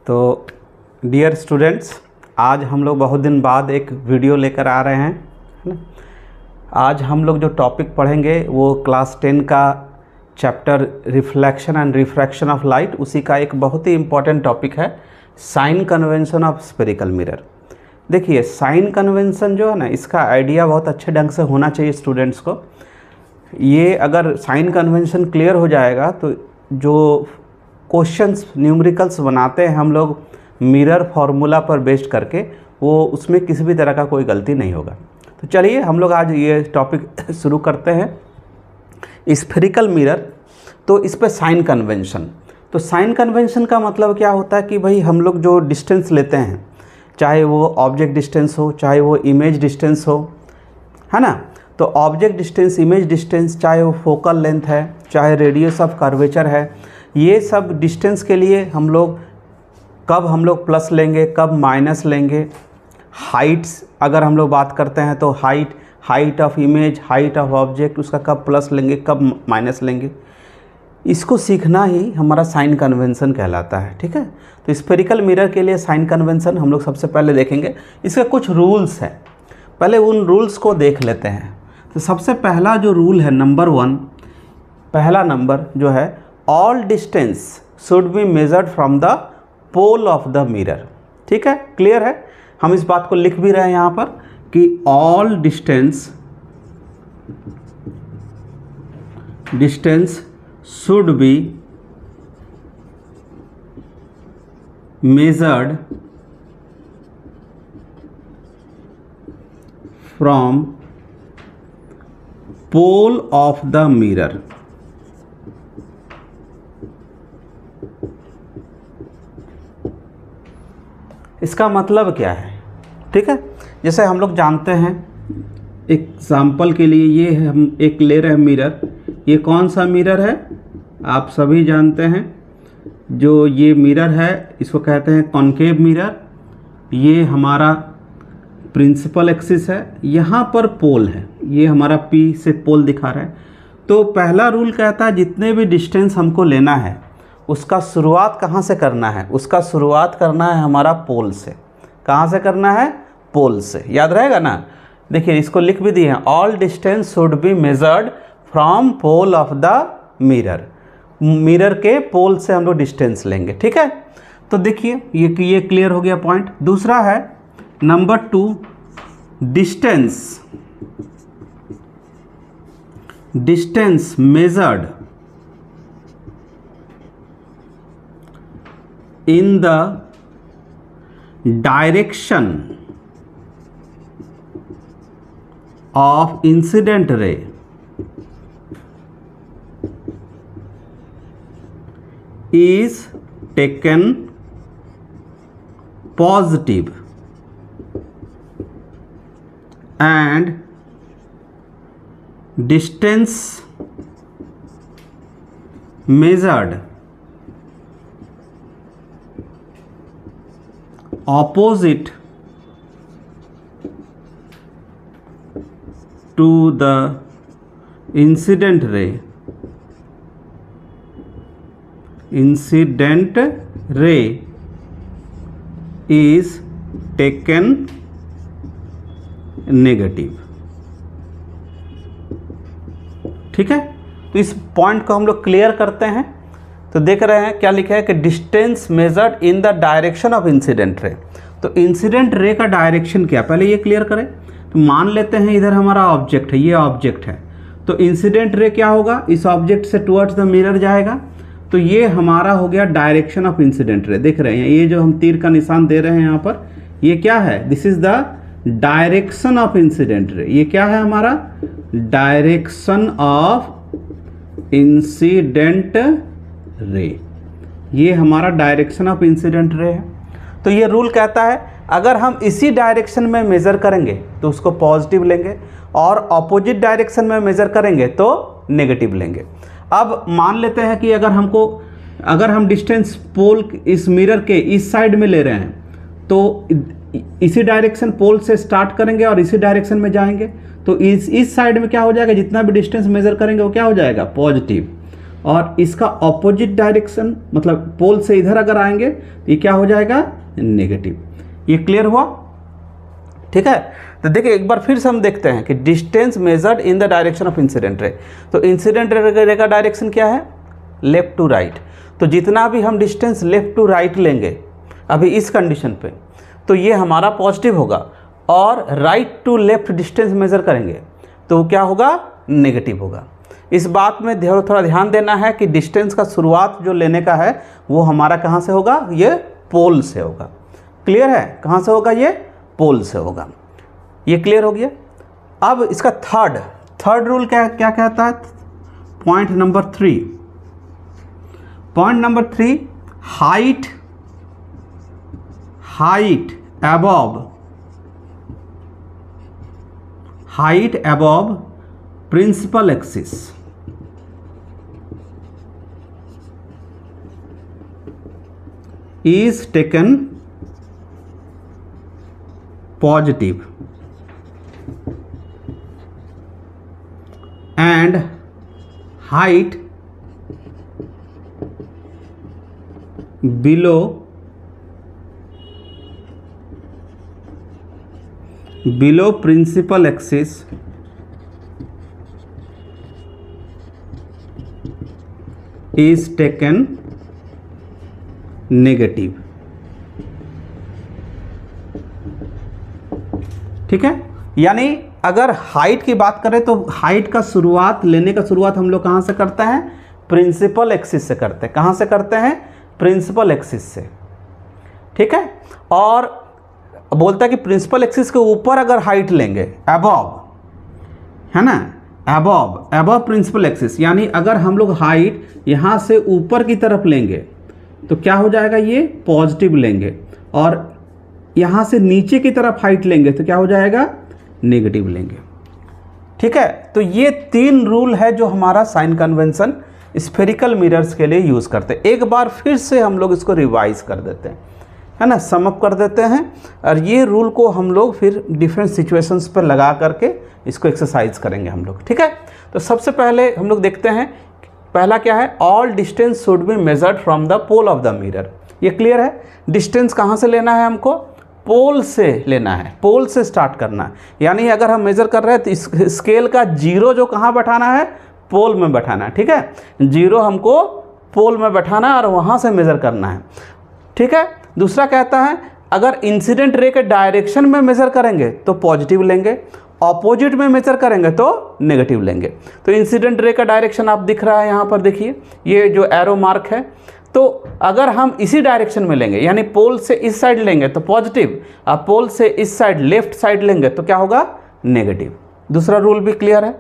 तो dear students, आज हम लोग बहुत दिन बाद एक वीडियो लेकर आ रहे हैं, है ना। आज हम लोग जो टॉपिक पढ़ेंगे वो क्लास 10 का chapter reflection and refraction of light, उसी का एक बहुत ही इम्पॉर्टेंट टॉपिक है sign convention of spherical mirror. देखिए, साइन कन्वेंशन जो है ना, इसका आइडिया बहुत अच्छे ढंग से होना चाहिए स्टूडेंट्स को। ये अगर साइन कन्वेंशन क्लियर हो जाएगा तो जो क्वेश्चंस न्यूमेरिकल्स बनाते हैं हम लोग मिरर फार्मूला पर बेस्ड करके, वो उसमें किसी भी तरह का कोई गलती नहीं होगा। तो चलिए हम लोग आज ये टॉपिक शुरू करते हैं। स्फेरिकल मिरर, तो इस पे साइन कन्वेंशन। तो साइन कन्वेंशन का मतलब क्या होता है कि भाई हम लोग जो डिस्टेंस लेते हैं, चाहे वो ऑब्जेक्ट डिस्टेंस हो, चाहे वो इमेज डिस्टेंस हो, है ना। तो ऑब्जेक्ट डिस्टेंस, इमेज डिस्टेंस, चाहे वो फोकल लेंथ है, चाहे रेडियस ऑफ कर्वेचर है, ये सब डिस्टेंस के लिए हम लोग कब प्लस लेंगे, कब माइनस लेंगे। हाइट्स अगर हम लोग बात करते हैं तो height of image, height of object, उसका कब प्लस लेंगे, कब माइनस लेंगे, इसको सीखना ही हमारा साइन कन्वेंशन कहलाता है। ठीक है, तो स्फेरिकल मिरर के लिए साइन कन्वेंशन हम लोग सबसे पहले देखेंगे। इसके कुछ रूल्स हैं, पहले उन रूल्स को देख लेते हैं। तो सबसे पहला जो रूल है, नंबर 1, पहला नंबर जो है, all distance should be measured from the pole of the mirror. ठीक है, क्लियर है। हम इस बात को लिख भी रहे हैं यहाँ पर कि all distance should B measured from pole of the mirror। इसका मतलब क्या है? ठीक है, जैसे हम लोग जानते हैं, एग्जाम्पल के लिए ये हम एक ले रहे हैं मिरर। ये कौन सा मिरर है आप सभी जानते हैं। जो ये मिरर है इसको कहते हैं कॉन्केव मिरर। ये हमारा प्रिंसिपल एक्सिस है, यहाँ पर पोल है, ये हमारा P से पोल दिखा रहा है। तो पहला रूल कहता है जितने भी डिस्टेंस हमको लेना है उसका शुरुआत कहाँ से करना है? उसका शुरुआत करना है हमारा पोल से। कहाँ से करना है? पोल से। याद रहेगा ना। देखिए इसको लिख भी दिए हैं, all distance should be measured from pole of the mirror. Mirror के पोल से हम लोग डिस्टेंस लेंगे। ठीक है, तो देखिए ये क्लियर हो गया पॉइंट। दूसरा है number 2, distance measured in the direction of incident ray is taken positive and distance measured opposite to the incident ray is taken negative। ठीक है, तो इस पॉइंट को हम लोग क्लियर करते हैं। तो देख रहे हैं क्या लिखा है कि distance measured in the direction of incident रे। तो इंसिडेंट रे का डायरेक्शन क्या, पहले ये क्लियर करें। तो मान लेते हैं इधर हमारा ऑब्जेक्ट है, ये ऑब्जेक्ट है, तो इंसिडेंट रे क्या होगा? इस ऑब्जेक्ट से टुवर्ड्स द मिरर जाएगा। तो ये हमारा हो गया डायरेक्शन ऑफ इंसिडेंट रे। देख रहे हैं ये जो हम तीर का निशान दे रहे हैं यहाँ पर, ये क्या है? This is the direction of incident रे। ये क्या है हमारा? डायरेक्शन ऑफ इंसिडेंट रे। ये हमारा डायरेक्शन ऑफ इंसिडेंट रे है। तो ये रूल कहता है अगर हम इसी डायरेक्शन में मेज़र करेंगे तो उसको पॉजिटिव लेंगे, और ऑपोजिट डायरेक्शन में मेज़र करेंगे तो नेगेटिव लेंगे। अब मान लेते हैं कि अगर हम डिस्टेंस पोल इस मिरर के इस साइड में ले रहे हैं, तो इसी डायरेक्शन पोल से स्टार्ट करेंगे और इसी डायरेक्शन में जाएंगे। तो इस साइड में क्या हो जाएगा? जितना भी डिस्टेंस मेज़र करेंगे वो क्या हो जाएगा? पॉजिटिव। और इसका ऑपोजिट डायरेक्शन मतलब पोल से इधर अगर आएंगे तो ये क्या हो जाएगा, नेगेटिव। ये क्लियर हुआ? ठीक है, तो देखिए एक बार फिर से हम देखते हैं कि distance measured in the direction of incident रे। तो इंसिडेंट रे का डायरेक्शन क्या है, लेफ्ट टू राइट। तो जितना भी हम डिस्टेंस लेफ्ट टू राइट लेंगे अभी इस कंडीशन पे, तो ये हमारा पॉजिटिव होगा, और right to left distance measure करेंगे तो क्या होगा, नेगेटिव होगा। इस बात में थोड़ा ध्यान देना है कि डिस्टेंस का शुरुआत जो लेने का है वो हमारा कहाँ से होगा, ये पोल से होगा। क्लियर है, कहाँ से होगा, ये पोल से होगा। ये क्लियर हो गया। अब इसका थर्ड रूल क्या कहता है, point number 3, height above principal axis is taken positive and height below principal axis is taken negative। ठीक है, यानी अगर हाइट की बात करें तो हाइट का शुरुआत हम लोग कहाँ से करते हैं, प्रिंसिपल एक्सिस से करते हैं। कहाँ से करते हैं, प्रिंसिपल एक्सिस से। ठीक है, और बोलता है कि प्रिंसिपल एक्सिस के ऊपर अगर हाइट लेंगे, अबव, है ना, अबव प्रिंसिपल एक्सिस, यानी अगर हम लोग हाइट यहाँ से ऊपर की तरफ लेंगे तो क्या हो जाएगा, ये पॉजिटिव लेंगे, और यहाँ से नीचे की तरफ हाइट लेंगे तो क्या हो जाएगा, नेगेटिव लेंगे। ठीक है, तो ये 3 रूल है जो हमारा साइन कन्वेंशन स्फेरिकल मिरर्स के लिए यूज़ करते हैं। एक बार फिर से हम लोग इसको रिवाइज कर देते हैं, है ना, समअप कर देते हैं, और ये रूल को हम लोग फिर डिफरेंट सिचुएशंस पर लगा करके इसको एक्सरसाइज करेंगे हम लोग। ठीक है, तो सबसे पहले हम लोग देखते हैं, पहला क्या है, all distance should be measured from the pole of the mirror. ये क्लियर है, डिस्टेंस कहाँ से लेना है हमको, पोल से लेना है, पोल से स्टार्ट करना है। यानी अगर हम मेज़र कर रहे हैं तो इस स्केल का 0 जो कहाँ बैठाना है, पोल में बैठाना है। ठीक है, 0 हमको पोल में बैठाना है और वहाँ से मेज़र करना है। ठीक है, दूसरा कहता है अगर इंसिडेंट रे के डायरेक्शन में मेज़र करेंगे तो पॉजिटिव लेंगे, ऑपोजिट में मेजर करेंगे तो नेगेटिव लेंगे। तो इंसिडेंट रे का डायरेक्शन आप दिख रहा है यहाँ पर, देखिए ये जो एरो मार्क है, तो अगर हम इसी डायरेक्शन में लेंगे यानी पोल से इस साइड लेंगे तो पॉजिटिव, और पोल से इस साइड लेफ्ट साइड लेंगे तो क्या होगा, नेगेटिव। दूसरा रूल भी क्लियर है।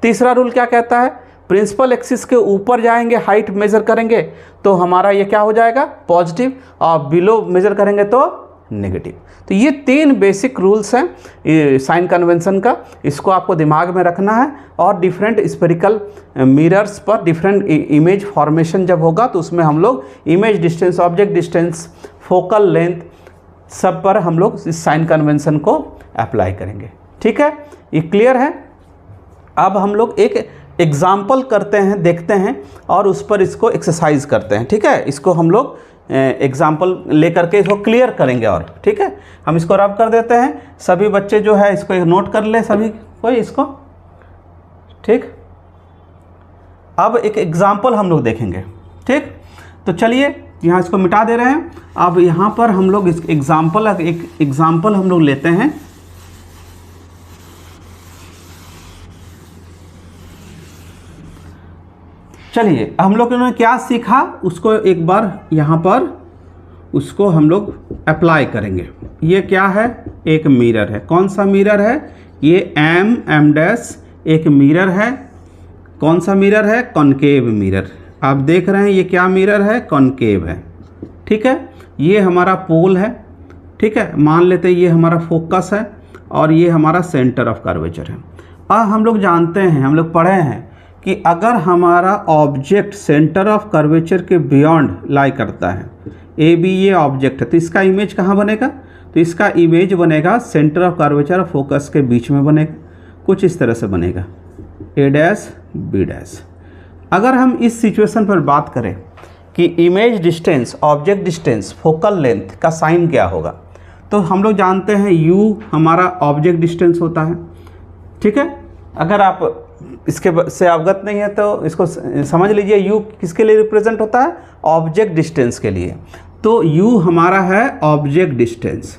तीसरा रूल क्या कहता है, प्रिंसिपल एक्सिस के ऊपर जाएंगे, हाइट मेजर करेंगे तो हमारा ये क्या हो जाएगा, पॉजिटिव, और बिलो मेजर करेंगे तो नेगेटिव। तो ये 3 बेसिक रूल्स हैं साइन कन्वेंशन का, इसको आपको दिमाग में रखना है। और डिफरेंट स्फेरिकल मिरर्स पर डिफरेंट इमेज फॉर्मेशन जब होगा तो उसमें हम लोग image distance, object distance, focal length, सब पर हम लोग इस साइन कन्वेंशन को अप्लाई करेंगे। ठीक है, ये क्लियर है। अब हम लोग एक एग्जाम्पल करते हैं, देखते हैं, और उस पर इसको एक्सरसाइज करते हैं। ठीक है, इसको हम लोग एग्जाम्पल लेकर के इसको क्लियर करेंगे। और ठीक है, हम इसको रब कर देते हैं। सभी बच्चे जो है इसको नोट कर ले, सभी कोई इसको। ठीक, अब एक एग्जाम्पल हम लोग देखेंगे। ठीक, तो चलिए यहाँ इसको मिटा दे रहे हैं। अब यहाँ पर हम लोग इस एग्जाम्पल हम लोग लेते हैं। चलिए हम लोग ने क्या सीखा उसको एक बार यहाँ पर उसको हम लोग अप्लाई करेंगे। ये क्या है, एक मिरर है। कौन सा मिरर है, ये एम डैश एक मिरर है। कौन सा मिरर है, कॉनकेव मिरर। आप देख रहे हैं ये क्या मिरर है, कॉनकेव है। ठीक है, ये हमारा पोल है। ठीक है, मान लेते हैं ये हमारा फोकस है और ये हमारा सेंटर ऑफ कर्वेचर है। अब हम लोग जानते हैं, हम लोग पढ़े हैं कि अगर हमारा ऑब्जेक्ट सेंटर ऑफ कर्वेचर के बियॉन्ड लाई करता है, ए बी ये ऑब्जेक्ट है, तो इसका इमेज कहाँ बनेगा, तो इसका इमेज बनेगा सेंटर ऑफ कर्वेचर और फोकस के बीच में बनेगा। कुछ इस तरह से बनेगा, ए डैश बी डैश। अगर हम इस सिचुएशन पर बात करें कि image distance, object distance, focal length का साइन क्या होगा, तो हम लोग जानते हैं u हमारा ऑब्जेक्ट डिस्टेंस होता है, ठीक है। अगर आप इसके से अवगत नहीं है तो इसको समझ लीजिए, u किसके लिए रिप्रेजेंट होता है, ऑब्जेक्ट डिस्टेंस के लिए। तो u हमारा है object distance,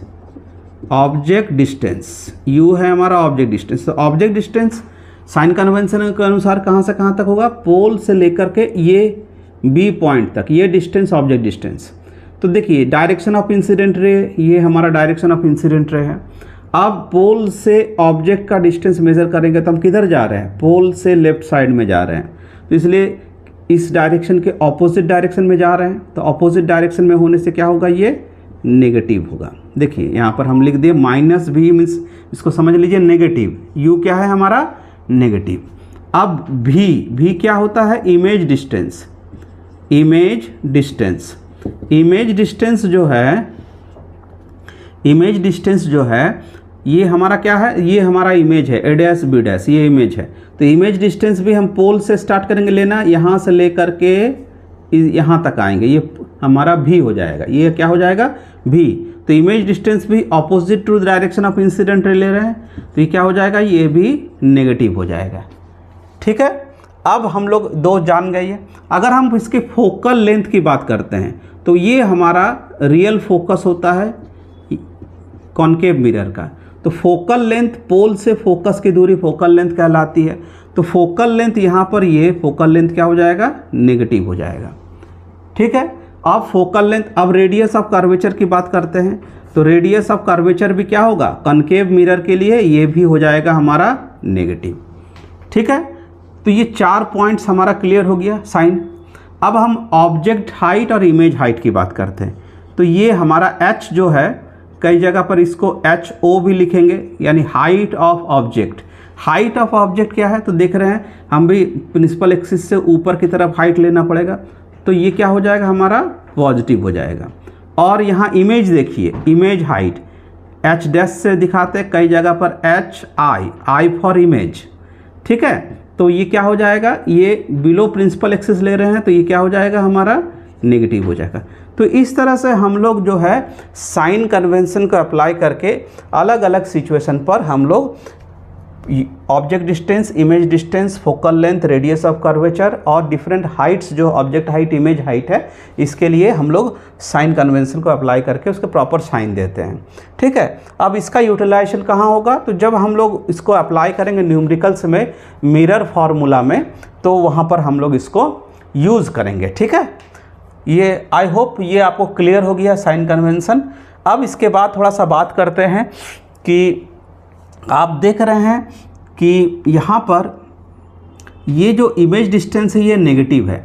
object distance u है हमारा ऑब्जेक्ट डिस्टेंस। तो ऑब्जेक्ट डिस्टेंस साइन कन्वेंशन के अनुसार कहाँ से कहाँ तक होगा, पोल से लेकर के ये B पॉइंट तक, ये डिस्टेंस ऑब्जेक्ट डिस्टेंस। तो देखिए डायरेक्शन ऑफ इंसिडेंट रे, ये हमारा डायरेक्शन ऑफ इंसिडेंट रे है। अब पोल से ऑब्जेक्ट का डिस्टेंस मेजर करेंगे तो हम किधर जा रहे हैं, पोल से लेफ्ट साइड में जा रहे हैं, तो इसलिए इस डायरेक्शन के ऑपोजिट डायरेक्शन में जा रहे हैं। तो ऑपोजिट डायरेक्शन में होने से क्या होगा, ये नेगेटिव होगा। देखिए यहाँ पर हम लिख दिए -v, मीन्स इसको समझ लीजिए नेगेटिव, u क्या है हमारा नेगेटिव। अब v क्या होता है, image distance, image distance. Image distance जो है, इमेज डिस्टेंस जो है ये हमारा क्या है, ये हमारा इमेज है, a डैश b डैश, ये इमेज है। तो इमेज डिस्टेंस भी हम पोल से स्टार्ट करेंगे लेना, यहाँ से लेकर के यहाँ तक आएंगे, ये हमारा v हो जाएगा, ये क्या हो जाएगा v। तो इमेज डिस्टेंस भी opposite to direction of incident ray ले रहे हैं, तो ये क्या हो जाएगा, ये भी नेगेटिव हो जाएगा, ठीक है। अब हम लोग दो जान गए। अगर हम इसके फोकल लेंथ की बात करते हैं तो ये हमारा रियल फोकस होता है कॉनकेव मिरर का। तो फोकल लेंथ, पोल से फोकस की दूरी फोकल लेंथ कहलाती है। तो फोकल लेंथ यहाँ पर, ये फोकल लेंथ क्या हो जाएगा, नेगेटिव हो जाएगा, ठीक है। अब फोकल लेंथ, अब रेडियस ऑफ कर्वेचर की बात करते हैं। तो रेडियस ऑफ कर्वेचर भी क्या होगा, कॉनकेव मिरर के लिए ये भी हो जाएगा हमारा नेगेटिव, ठीक है। तो ये 4 पॉइंट्स हमारा क्लियर हो गया साइन। अब हम ऑब्जेक्ट हाइट और इमेज हाइट की बात करते हैं। तो ये हमारा h जो है, कई जगह पर इसको HO भी लिखेंगे, यानी height of object. Height of object क्या है, तो देख रहे हैं हम भी प्रिंसिपल एक्सिस से ऊपर की तरफ हाइट लेना पड़ेगा, तो ये क्या हो जाएगा हमारा पॉजिटिव हो जाएगा। और यहाँ इमेज देखिए, इमेज हाइट H डैश से दिखाते हैं, कई जगह पर I फॉर इमेज, ठीक है। तो ये क्या हो जाएगा, ये बिलो प्रिंसिपल एक्सिस ले रहे हैं, तो ये क्या हो जाएगा हमारा नेगेटिव हो जाएगा। तो इस तरह से हम लोग जो है साइन कन्वेंशन को अप्लाई करके अलग अलग सिचुएशन पर हम लोग object distance, image distance, focal length, radius of curvature और डिफरेंट हाइट्स, जो ऑब्जेक्ट हाइट, इमेज हाइट है, इसके लिए हम लोग साइन कन्वेंशन को अप्लाई करके उसके प्रॉपर साइन देते हैं, ठीक है। अब इसका यूटिलाइजेशन कहाँ होगा, तो जब हम लोग इसको अप्लाई करेंगे न्यूमेरिकल्स में, मिरर फार्मूला में, तो वहाँ पर हम लोग इसको यूज़ करेंगे, ठीक है। ये आई होप ये आपको क्लियर हो गया साइन कन्वेंशन। अब इसके बाद थोड़ा सा बात करते हैं कि आप देख रहे हैं कि यहाँ पर ये जो इमेज डिस्टेंस है ये नेगेटिव है।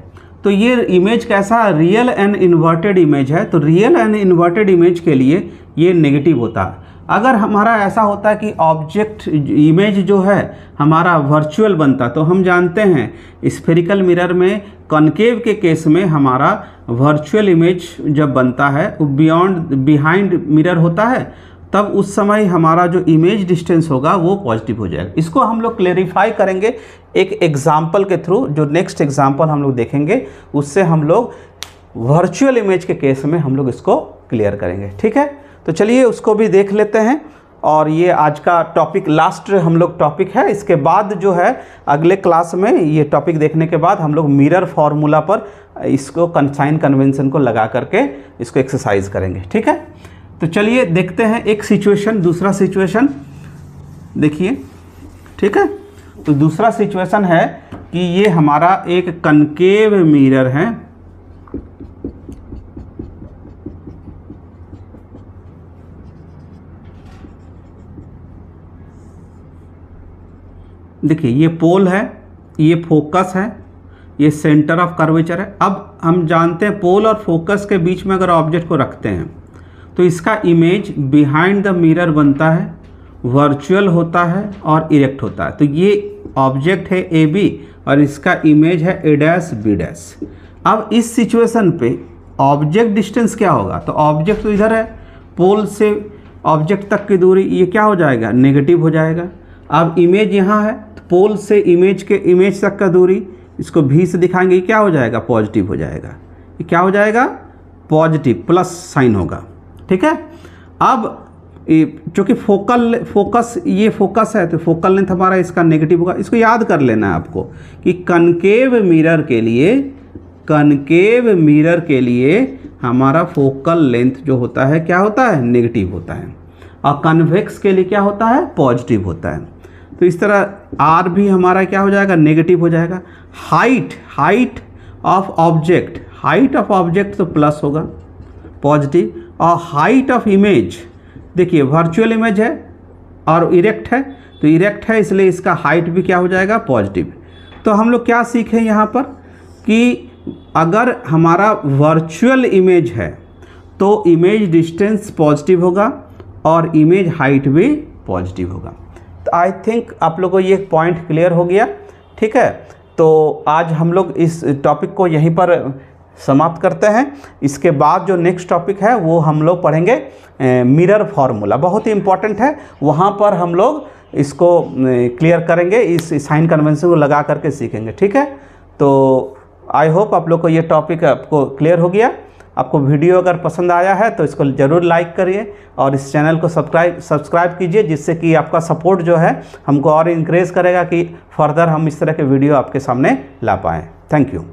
तो ये इमेज कैसा, रियल एंड इन्वर्टेड इमेज है। तो रियल एंड इन्वर्टेड इमेज के लिए ये नेगेटिव होता है। अगर हमारा ऐसा होता है कि ऑब्जेक्ट इमेज जो है हमारा वर्चुअल बनता, तो हम जानते हैं स्फेरिकल मिरर में कॉनकेव के केस में हमारा वर्चुअल इमेज जब बनता है वो बिहाइंड मिरर होता है, तब उस समय हमारा जो इमेज डिस्टेंस होगा वो पॉजिटिव हो जाएगा। इसको हम लोग क्लेरिफाई करेंगे एक एग्जाम्पल के थ्रू, जो नेक्स्ट एग्जाम्पल हम लोग देखेंगे उससे हम लोग वर्चुअल इमेज के केस में हम लोग इसको क्लियर करेंगे, ठीक है। तो चलिए उसको भी देख लेते हैं। और ये आज का टॉपिक लास्ट हम लोग टॉपिक है। इसके बाद जो है अगले क्लास में ये टॉपिक देखने के बाद हम लोग मिरर फार्मूला पर इसको साइन कन्वेंशन को लगा करके इसको एक्सरसाइज करेंगे, ठीक है। तो चलिए देखते हैं एक सिचुएशन, दूसरा सिचुएशन देखिए, ठीक है। तो दूसरा सिचुएशन है कि ये हमारा एक कनकेव मिरर है, देखिए ये पोल है, ये फोकस है, ये सेंटर ऑफ कर्वेचर है। अब हम जानते हैं पोल और फोकस के बीच में अगर ऑब्जेक्ट को रखते हैं तो इसका इमेज बिहाइंड द मिरर बनता है, वर्चुअल होता है और इरेक्ट होता है। तो ये ऑब्जेक्ट है ए बी और इसका इमेज है ए डैश बी डैश। अब इस सिचुएशन पे ऑब्जेक्ट डिस्टेंस क्या होगा, तो ऑब्जेक्ट तो इधर है, पोल से ऑब्जेक्ट तक की दूरी ये क्या हो जाएगा, नेगेटिव हो जाएगा। अब इमेज यहाँ है, तो पोल से इमेज तक का दूरी इसको भी से दिखाएंगे, ये क्या हो जाएगा, पॉजिटिव हो जाएगा। ये क्या हो जाएगा, पॉजिटिव, प्लस साइन होगा। ठीक है। अब चूँकि फोकस ये फोकस है तो फोकल लेंथ हमारा इसका नेगेटिव होगा। इसको याद कर लेना है आपको कि कनकेव मिरर के लिए हमारा फोकल लेंथ जो होता है क्या होता है, नेगेटिव होता है, और कन्वेक्स के लिए क्या होता है, पॉजिटिव होता है। तो इस तरह आर भी हमारा क्या हो जाएगा, नेगेटिव हो जाएगा। हाइट ऑफ ऑब्जेक्ट तो प्लस होगा, पॉजिटिव, और हाइट ऑफ इमेज, देखिए वर्चुअल इमेज है और इरेक्ट है, तो इरेक्ट है इसलिए इसका हाइट भी क्या हो जाएगा, पॉजिटिव। तो हम लोग क्या सीखें यहाँ पर कि अगर हमारा वर्चुअल इमेज है तो इमेज डिस्टेंस पॉजिटिव होगा और इमेज हाइट भी पॉजिटिव होगा। तो आई थिंक आप लोगों को ये पॉइंट क्लियर हो गया। ठीक है, तो आज हम लोग इस टॉपिक को यहीं पर समाप्त करते हैं। इसके बाद जो नेक्स्ट टॉपिक है वो हम लोग पढ़ेंगे मिरर फार्मूला, बहुत ही इंपॉर्टेंट है, वहाँ पर हम लोग इसको क्लियर करेंगे, इस साइन कन्वेंशन को लगा करके सीखेंगे। ठीक है, तो आई होप आप लोग को ये टॉपिक आपको क्लियर हो गया। आपको वीडियो अगर पसंद आया है तो इसको ज़रूर लाइक करिए और इस चैनल को सब्सक्राइब कीजिए, जिससे कि आपका सपोर्ट जो है हमको और इनक्रेज करेगा कि फर्दर हम इस तरह के वीडियो आपके सामने ला पाएँ। Thank you.